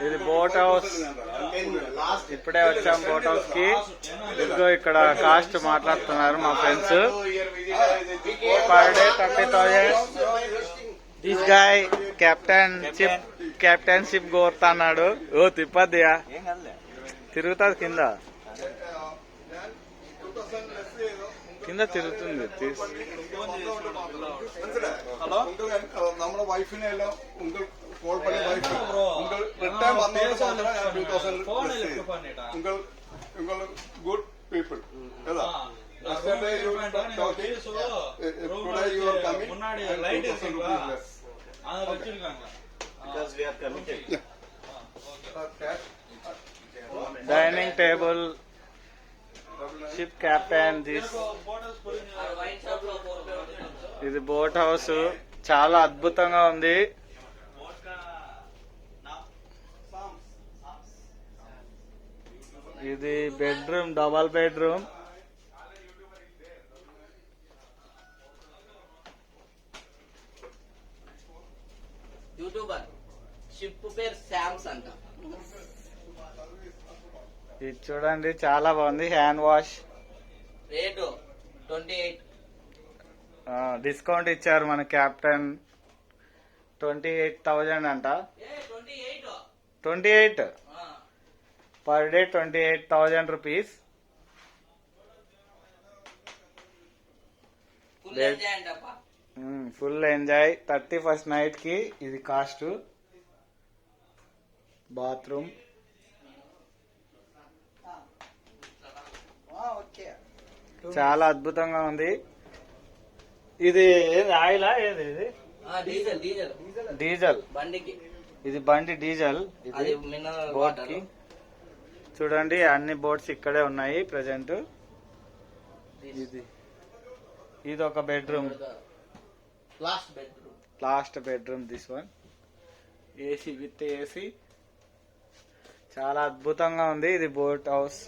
ఇది boat house. ఇప్పుడే వచ్చాం బోట్ హౌస్ కి. ఇదిగో ఇక్కడ కాస్ట్ మాట్లాడుతున్నారు మా friends. Per day 30,000. This guy captainship కోరుతా అన్నాడు. ఓ తిప్పద్దియా, తిరుగుతుంది కింద కింద తిరుగుతుంది. നമ്മുടെ വൈഫിനെ എല്ലാം കോൾ പണി വൈഫ് റിട്ടേൺ വന്നതിന് ശേഷം ഞാൻ 2000 ഗുഡ് പീപ്പിൾ ഏതാ yesterday you talking today you are coming முன்னாடி லைட் இருக்குங்களா அத வச்சிருக்காங்க because we are committed. Dining table, ship captain. ఇది బోట్ హౌస్, చాలా అద్భుతంగా ఉంది. ఇది bedroom, double bedroom. YouTuber ship పేరు శామ్స్ అంట. ఇది చూడండి చాలా బాగుంది. Hand wash rate 28. డిస్కౌంట్ ఇచ్చారు మన కెప్టెన్. 28,000 అంట. 28 per day 28,000 rupees. Full enjoy. 31st night కి ఇది కాస్ట్. బాత్రూమ్ చాలా అద్భుతంగా ఉంది. ఇది ఆయిలా ఏది? ఇది డీజిల్ బండికి. ఇది బండి డీజిల్. ఇది బోట్ కి. చూడండి అన్ని బోట్స్ ఇక్కడే ఉన్నాయి ప్రెసెంట్. ఇది ఒక bedroom, last bedroom. This one AC with AC. చాలా అద్భుతంగా ఉంది. ఇది బోట్ హౌస్.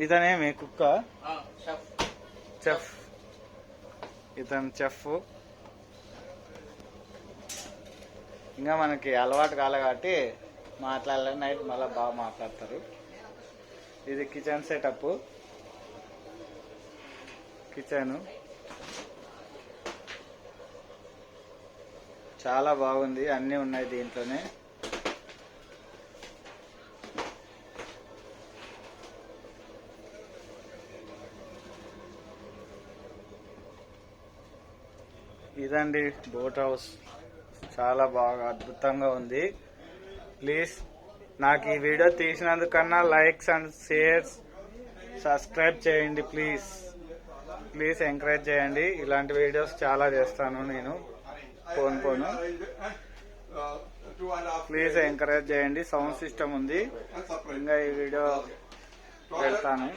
ఇతనేమి కుక్క? చెఫ్. ఇతను చెఫ్. ఇంకా మనకి అలవాటు కాలే కాబట్టి మాట్లాడలేదు. నైట్ మళ్ళీ బాగా మాట్లాడతారు. ఇది కిచెన్ సెటప్. కిచెన్ చాలా బాగుంది. అన్నీ ఉన్నాయి దీంట్లోనే. ఇదండి బోట్ హౌస్. చాలా బాగా అద్భుతంగా ఉంది. ప్లీజ్ నాకు ఈ వీడియో తీసినందుకన్నా లైక్స్ అండ్ షేర్స్, సబ్స్క్రైబ్ చేయండి. ప్లీజ్ ఎంకరేజ్ చేయండి. ఇలాంటి వీడియోస్ చాలా చేస్తాను నేను. పోను ప్లీజ్ ఎంకరేజ్ చేయండి. సౌండ్ సిస్టమ్ ఉంది. ఇంకా ఈ వీడియో పెడతాను.